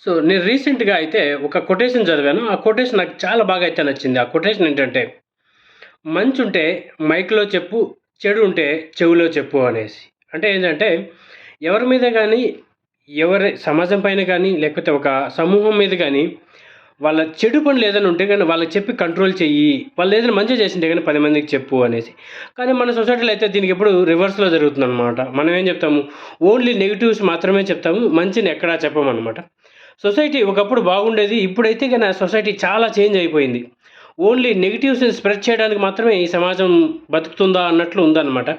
So, నేను రీసెంట్‌గా అయితే ఒక కొటేషన్ చదివాను. ఆ కొటేషన్ నాకు చాలా బాగా అయితే నచ్చింది. ఆ కొటేషన్ ఏంటంటే, మంచుంటే మైక్‌లో చెప్పు, చెడు ఉంటే చెవిలో చెప్పు అనేసి. అంటే ఏంటంటే, ఎవరి మీద గాని, ఎవరి సమాజం పైన గాని, లేకపోతే ఒక సమూహం మీద గాని, వాళ్ళ చెడు పనులు ఏదైనా ఉంటే గాని వాళ్ళకి చెప్పి కంట్రోల్ చెయ్యి. వాళ్ళేదైనా మంచి చేసుంటే గాని 10 మందికి చెప్పు అనేసి. కానీ మన సొసైటీలో అయితే దీనికెప్పుడు రివర్స్‌లో జరుగుతుందనమాట. మనం ఏం చెప్తాము, ఓన్లీ నెగెటివ్స్ మాత్రమే చెప్తాము. మంచిని ఎక్కడా చెప్పమనమాట. సొసైటీ ఒకప్పుడు బాగుండేది. ఇప్పుడైతే గన సొసైటీ చాలా చేంజ్ అయిపోయింది. ఓన్లీ నెగెటివ్స్‌ని స్ప్రెడ్ చేయడానికి మాత్రమే ఈ సమాజం బతుకుతుందా అన్నట్లు ఉందనమాట.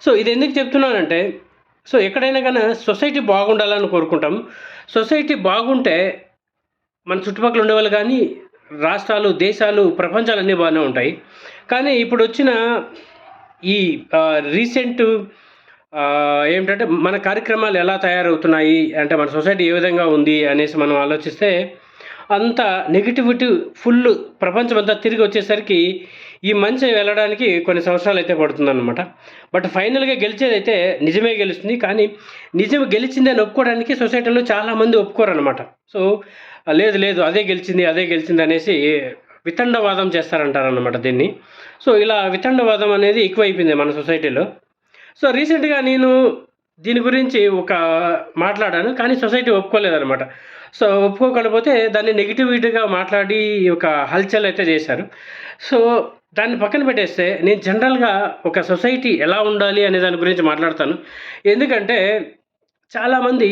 సో, ఇదెందుకు చెప్తున్నానంటే, సో, ఎక్కడైనా గాని సొసైటీ బాగుండాలని కోరుకుంటాం. సొసైటీ బాగుంటే మన చుట్టుపక్కల ఉండేవాళ్ళు గానీ, రాష్ట్రాలు, దేశాలు, ప్రపంచాలన్నీ బానే ఉంటాయి. కానీ ఇప్పుడొచ్చిన ఈ రీసెంట్ ఏంటంటే మన కార్యక్రమాలు ఎలా తయారవుతున్నాయి, అంటే మన సొసైటీ ఏ విధంగా ఉంది అనేసి మనం ఆలోచిస్తే, అంత నెగటివిటీ ఫుల్లు ప్రపంచమంతా తిరిగొచ్చేసరికి, ఈ మంచి వెళ్ళడానికి కొన్ని సంవత్సరాలైతే పడుతుందనమాట. బట్ ఫైనల్‌గా గెలిచేదైతే నిజమే గెలుస్తుంది. కానీ నిజం గెలిచిందని ఒప్పుకోవడానికి సొసైటీలో చాలామంది ఒప్పుకోరనమాట. సో, లేదు లేదు అదే గెలిచింది, అదే గెలిచింది అనేసి వితండవాదం చేస్తారంటారనమాట దీన్ని. సో, ఇలా వితండవాదం అనేది ఎక్కువైపోయింది మన సొసైటీలో. సో, రీసెంట్‌గా నేను దీని గురించి మాట్లాడాను. కానీ సొసైటీ ఒప్పుకోలేదనమాట. సో, ఒప్పుకోకపోతే దాన్ని నెగటివిటీగా మాట్లాడి ఒక హల్చల్ అయితే చేశారు. సో, దాన్ని పక్కన పెట్టేస్తే నేను జనరల్‌గా ఒక సొసైటీ ఎలా ఉండాలి అనే దాని గురించి మాట్లాడతాను. ఎందుకంటే చాలామంది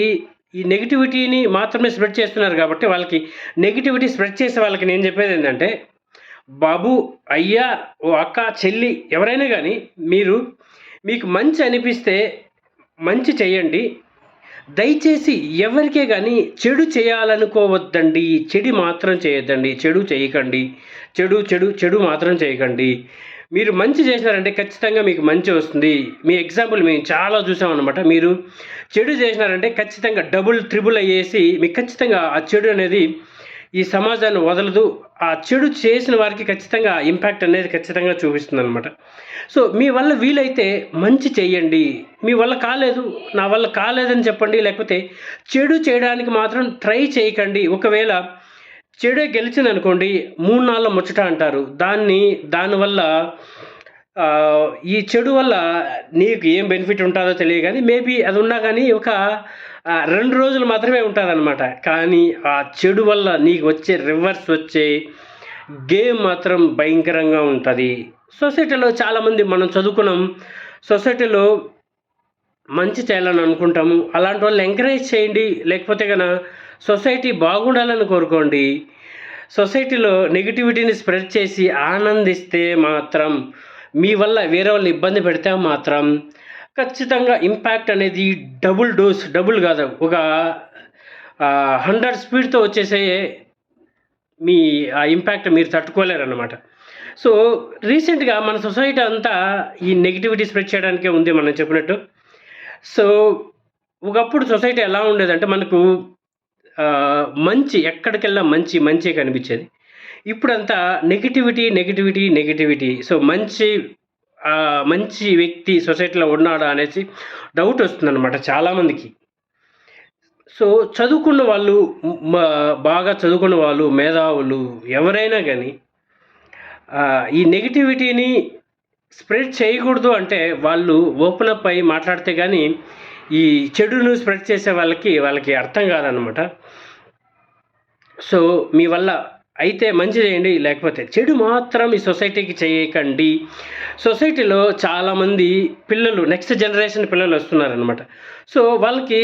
ఈ నెగటివిటీని మాత్రమే స్ప్రెడ్ చేస్తున్నారు కాబట్టి వాళ్ళకి నెగటివిటీ స్ప్రెడ్ చేసే వాళ్ళకి నేను చెప్పేదేంటంటే, బాబు, అయ్యా, ఓ అక్క, చెల్లి ఎవరైనా గాని మీరు మీకు మంచి అనిపిస్తే మంచి చెయ్యండి. దయచేసి ఎవరికే గాని చెడు చేయాలనుకోవద్దండి. చెడు మాత్రం చేయొద్దండి. చెడు చేయకండి. చెడు మాత్రం చేయకండి. మీరు మంచి చేసినారంటే ఖచ్చితంగా మీకు మంచి వస్తుంది. మీ ఎగ్జాంపుల్ మేము చాలా చూసామనమాట. మీరు చెడు చేసినారంటే ఖచ్చితంగా డబుల్, త్రిబుల్ అయ్యేసి మీకు ఖచ్చితంగా ఆ చెడు అనేది ఈ సమాజాన్ని వదలదు. ఆ చెడు చేసిన వారికి ఖచ్చితంగా ఇంపాక్ట్ అనేది ఖచ్చితంగా చూపిస్తుందనమాట. సో, మీ వల్ల వీలైతే మంచి చెయ్యండి. మీ వల్ల కాలేదు, నా వల్ల కాలేదని చెప్పండి. లేకపోతే చెడు చేయడానికి మాత్రం ట్రై చేయకండి. ఒకవేళ చెడే గెలిచిందనుకోండి, 3 నాళ్ళ ముచ్చట అంటారు. దానివల్ల ఈ చెడు వల్ల నీకు ఏం బెనిఫిట్ ఉంటాదో తెలియదు గానీ, మేబీ అది ఉన్నా గానీ ఒక 2 రోజులు మాత్రమే ఉంటాదనమాట. కానీ ఆ చెడు వల్ల నీకు వచ్చే రివర్స్ వచ్చే గేమ్ మాత్రం భయంకరంగా ఉంటది. సొసైటీలో చాలామంది మనం చదువుకున్నాం. సొసైటీలో మంచి చేయాలని అనుకుంటాము. అలాంటి వాళ్ళని ఎంకరేజ్ చేయండి. లేకపోతే సొసైటీ బాగుండాలని కోరుకోండి. సొసైటీలో నెగటివిటీని స్ప్రెడ్ చేసి ఆనందిస్తే మాత్రం, మీ వల్ల వేరే వాళ్ళని ఇబ్బంది పెడితే మాత్రం ఖచ్చితంగా ఇంపాక్ట్ అనేది డబుల్ కాదు. ఒక 100 స్పీడ్‌తో వచ్చేసే మీ ఆ ఇంపాక్ట్ మీరు తట్టుకోలేరనమాట. సో, రీసెంట్‌గా మన సొసైటీ అంతా ఈ నెగటివిటీ స్ప్రెడ్ చేయడానికే ఉంది మనం చెప్పినట్టు. సో, ఒకప్పుడు సొసైటీ ఎలా ఉండేదంటే మనకు మంచి ఎక్కడికెళ్ళినా మంచే కనిపిచ్చేది. ఇప్పుడంతా నెగటివిటీ. సో, మంచి వ్యక్తి సొసైటీలో ఉన్నాడా అనేసి డౌటొస్తుందనమాట చాలామందికి. సో, చదువుకున్న వాళ్ళు, బాగా చదువుకున్న వాళ్ళు, మేధావులు ఎవరైనా గాని ఈ నెగటివిటీని స్ప్రెడ్ చేయకూడదు అంటే వాళ్ళు ఓపెన్ అప్ అయ్యి మాట్లాడితే గాని, ఈ చెడును స్ప్రెడ్ చేసే వాళ్ళకి అర్థం కాదనమాట. సో, మీ వల్ల అయితే మంచి చేయండి. లేకపోతే చెడు మాత్రం ఈ సొసైటీకి చేయకండి. సొసైటీలో చాలామంది పిల్లలు, నెక్స్ట్ జనరేషన్ పిల్లలొస్తున్నారనమాట. సో, వాళ్ళకి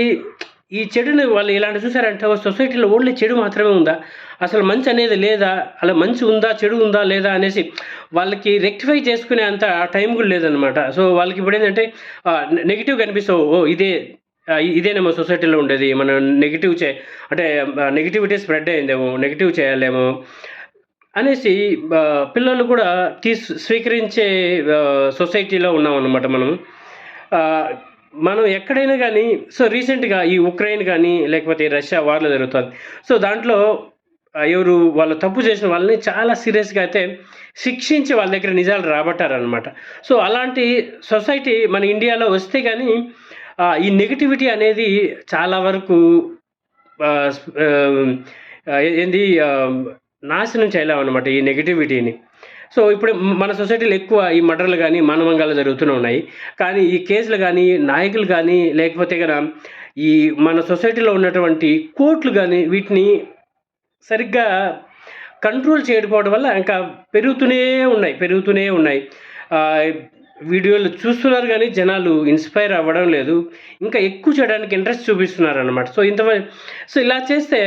ఈ చెడుని వాళ్ళు ఇలాంటివి చూసారంటే సొసైటీలో ఓన్లీ చెడు మాత్రమే ఉందా? అసలు మంచి అనేది లేదా? అలా మంచి ఉందా? చెడు ఉందా? లేదా? అనేసి వాళ్ళకి రెక్టిఫై చేసుకునే అంత టైం కూడా లేదనమాట. సో, వాళ్ళకి ఇప్పుడేంటంటే నెగెటివ్ కనిపిస్తే ఓహ్! ఇదేనేమో సొసైటీలో ఉండేది. మనం అంటే నెగటివిటీ స్ప్రెడ్ అయిందేమో, నెగెటివ్ చేయాలేమో అనేసి పిల్లలు కూడా స్వీకరించే సొసైటీలో ఉన్నామనమాట మనం. ఆహ్, మనం ఎక్కడైనా గానీ సో, రీసెంట్‌గా ఈ ఉక్రెయిన్ గానీ, లేకపోతే రష్యా వార్‌లో జరుగుతుంది. సో, దాంట్లో ఎవరు వాళ్ళు తప్పు చేసిన వాళ్ళని చాలా సీరియస్‌గా అయితే శిక్షించి వాళ్ళ దగ్గర నిజాలు రాబట్టారనమాట. సో, అలాంటి సొసైటీ మన ఇండియాలో వస్తే గానీ ఈ నెగటివిటీ అనేది చాలా వరకు ఏంది నాశనం చేయలేమన్నమాట ఈ నెగటివిటీని. సో, ఇప్పుడు మన సొసైటీలో ఎక్కువ ఈ మర్డర్‌లు గాని, మానభంగాలు జరుగుతూనే ఉన్నాయి. కానీ ఈ కేసులు గాని, నాయకులు గాని, లేకపోతే ఈ మన సొసైటీలో ఉన్నటువంటి కోర్టులు గాని, వీటిని సరిగ్గా కంట్రోల్ చేయకపోవడం వల్ల ఇంకా పెరుగుతూనే ఉన్నాయి. ఆహ్, వీడియోలు చూస్తున్నారు గానీ జనాలు ఇన్‌స్పైర్ అవ్వడం లేదు. ఇంకా ఎక్కువ చేయడానికి ఇంట్రెస్ట్ చూపిస్తున్నారనమాట. సో, ఇలా చేస్తే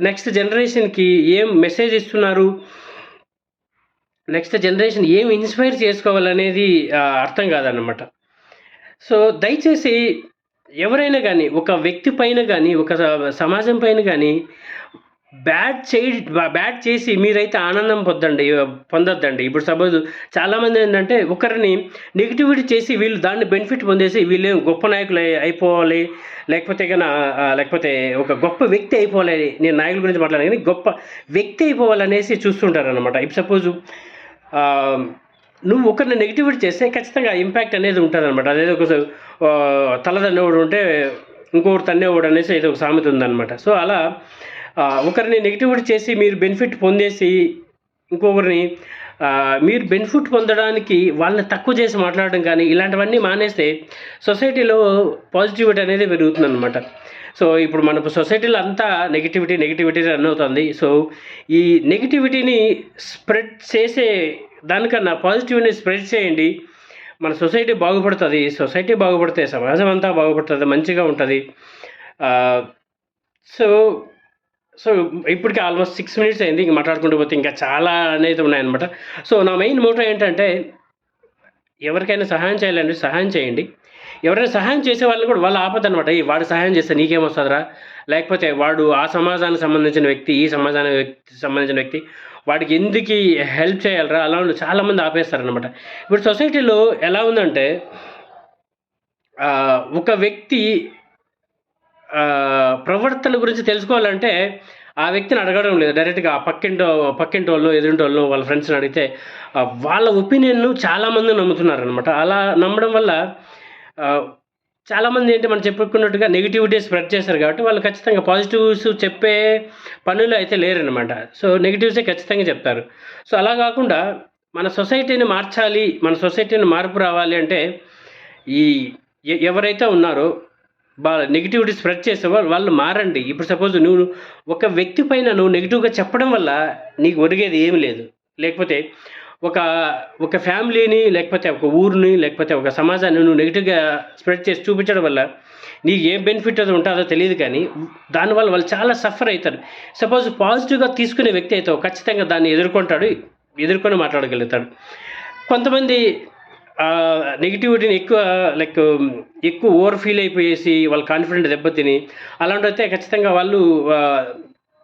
నెక్స్ట్ జనరేషన్‌కి ఏం మెసేజ్ ఇస్తున్నారు? నెక్స్ట్ జనరేషన్ ఏం ఇన్‌స్పైర్ చేసుకోవాలనేది అర్థం కాదనమాట. సో, దయచేసి ఎవరైనా గానీ, ఒక వ్యక్తి పైన గానీ, ఒక సమాజం పైన గానీ బ్యాడ్ చేసి మీరైతే ఆనందం పొందొద్దండి. ఇప్పుడు సపోజ్ చాలామంది ఏంటంటే ఒకరిని నెగటివిటీ చేసి వీళ్ళు దాన్ని బెనిఫిట్ పొందేసి వీళ్ళేం గొప్ప నాయకులు అయిపోవాలి, లేకపోతే ఒక గొప్ప వ్యక్తి అయిపోవాలి. నేను నాయకుల గురించి మాట్లాడను కానీ గొప్ప వ్యక్తి అయిపోవాలనేసి చూస్తుంటారనమాట. ఇప్పుడు సపోజు నువ్వు ఒకరిని నెగటివిటీ చేస్తే ఖచ్చితంగా ఇంపాక్ట్ అనేది ఉంటుందనమాట. అదేదో తల తన్నేవాడు ఉంటే ఇంకొకరు తన్నేవాడు అనేసి ఏదో ఒక సామెత ఉందనమాట. సో, అలా ఒకరిని నెగటివిటీ చేసి మీరు బెనిఫిట్ పొందేసి ఇంకొకరిని మీరు బెనిఫిట్ పొందడానికి వాళ్ళని తక్కువ చేసి మాట్లాడడం కానీ ఇలాంటివన్నీ మానేస్తే సొసైటీలో పాజిటివిటీ అనేది పెరుగుతుందనమాట. సో, ఇప్పుడు మన సొసైటీలో అంతా నెగటివిటీ రన్ అవుతుంది. సో, ఈ నెగటివిటీని స్ప్రెడ్ చేసే దానికన్నా పాజిటివ్‌ని స్ప్రెడ్ చేయండి. మన సొసైటీ బాగుపడుతుంది. సొసైటీ బాగుపడితే సమాజం అంతా బాగుపడుతుంది, మంచిగా ఉంటుంది. సో సో, ఇప్పటికి ఆల్మోస్ట్ 6 మినిట్స్ అయింది. ఇంక మాట్లాడుకుంటూ పోతే ఇంకా చాలా అనేది ఉన్నాయన్నమాట. సో, నా మెయిన్ మోటో ఏంటంటే ఎవరికైనా సహాయం చేయాలంటే సహాయం చేయండి. ఎవరైనా సహాయం చేసే వాళ్ళని కూడా వాళ్ళు ఆపొద్దనమాట. వాడు సహాయం చేస్తే నీకేమొస్తదిరా? లేకపోతే వాడు ఆ సమాజానికి సంబంధించిన వ్యక్తి, ఈ సమాజానికి సంబంధించిన వ్యక్తి, వాడికి ఎందుకీ హెల్ప్ చేయాలిరా? అలా చాలామంది ఆపేస్తారనమాట. ఇప్పుడు సొసైటీలో ఎలా ఉందంటే ఒక వ్యక్తి ప్రవర్తన గురించి తెలుసుకోవాలంటే ఆ వ్యక్తిని అడగడం లేదు. డైరెక్ట్‌గా ఆ పక్కింటోళ్ళనో, ఎదురింటోళ్ళనో వాళ్ళ ఫ్రెండ్స్‌ని అడిగితే వాళ్ళ ఒపీనియన్‌ను చాలామంది నమ్ముతున్నారనమాట. అలా నమ్మడం వల్ల చాలామంది ఏంటి మనం చెప్పుకున్నట్టుగా నెగటివిటీ స్ప్రెడ్ చేశారు కాబట్టి వాళ్ళు ఖచ్చితంగా పాజిటివ్స్ చెప్పే పనులు అయితే లేరనమాట. సో, నెగటివ్సే ఖచ్చితంగా చెప్తారు. సో, అలా కాకుండా మన సొసైటీని మార్చాలి, మన సొసైటీని మార్పు రావాలి అంటే ఈ ఎవరైతే ఉన్నారో నెగటివిటీ స్ప్రెడ్ చేసేవాళ్ళు వాళ్ళు మారండి. ఇప్పుడు సపోజ్ నువ్వు ఒక వ్యక్తి పైన నువ్వు నెగటివ్‌గా చెప్పడం వల్ల నీకు ఒరిగేది ఏమి లేదు. లేకపోతే ఒక ఫ్యామిలీని, లేకపోతే ఒక ఊరిని, లేకపోతే ఒక సమాజాన్ని నువ్వు నెగటివ్‌గా స్ప్రెడ్ చేసి చూపించడం వల్ల నీకు ఏం బెనిఫిట్ అది ఉంటుందో తెలీదు కానీ దానివల్ల వాళ్ళు చాలా సఫర్ అవుతారు. సపోజ్ పాజిటివ్‌గా తీసుకునే వ్యక్తి అయితే ఖచ్చితంగా దాన్ని ఎదుర్కొని మాట్లాడగలుగుతాడు. కొంతమంది నెగటివిటీని ఎక్కువ ఓవర్ ఫీల్ అయిపోయేసి వాళ్ళ కాన్ఫిడెంట్ దెబ్బతిని అలాంటివైతే ఖచ్చితంగా వాళ్ళు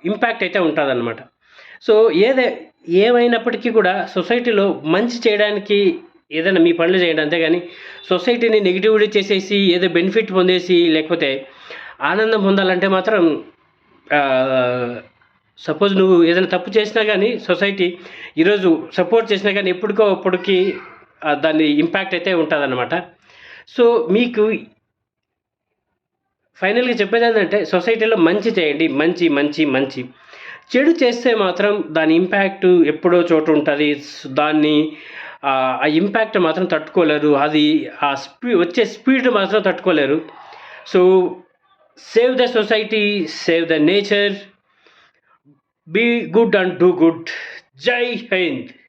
ఇంపాక్ట్ అయితే ఉంటుందన్నమాట. సో, ఏమైనప్పటికీ కూడా సొసైటీలో మంచి చేయడానికి ఏదైనా మీ పనులు చేయండి. అంతేగాని సొసైటీని నెగటివిటీ చేసేసి ఏదో బెనిఫిట్ పొందేసి లేకపోతే ఆనందం పొందాలంటే మాత్రం సపోజ్ నువ్వు ఏదైనా తప్పు చేసినా కానీ సొసైటీ ఈరోజు సపోర్ట్ చేసినా కానీ ఎప్పటికో అప్పటికి దాని ఇంపాక్ట్ అయితే ఉంటుందన్నమాట. సో, మీకు ఫైనల్‌గా చెప్పేదేంటంటే సొసైటీలో మంచి చేయండి. మంచి. చెడు చేస్తే మాత్రం దాని ఇంపాక్ట్ ఎప్పుడో చోట ఉంటుంది. దాన్ని ఆ ఇంపాక్ట్ మాత్రం తట్టుకోలేరు. అది వచ్చే స్పీడ్ మాత్రం తట్టుకోలేరు. So, save the society, save the nature, be good and do good. జై హింద్.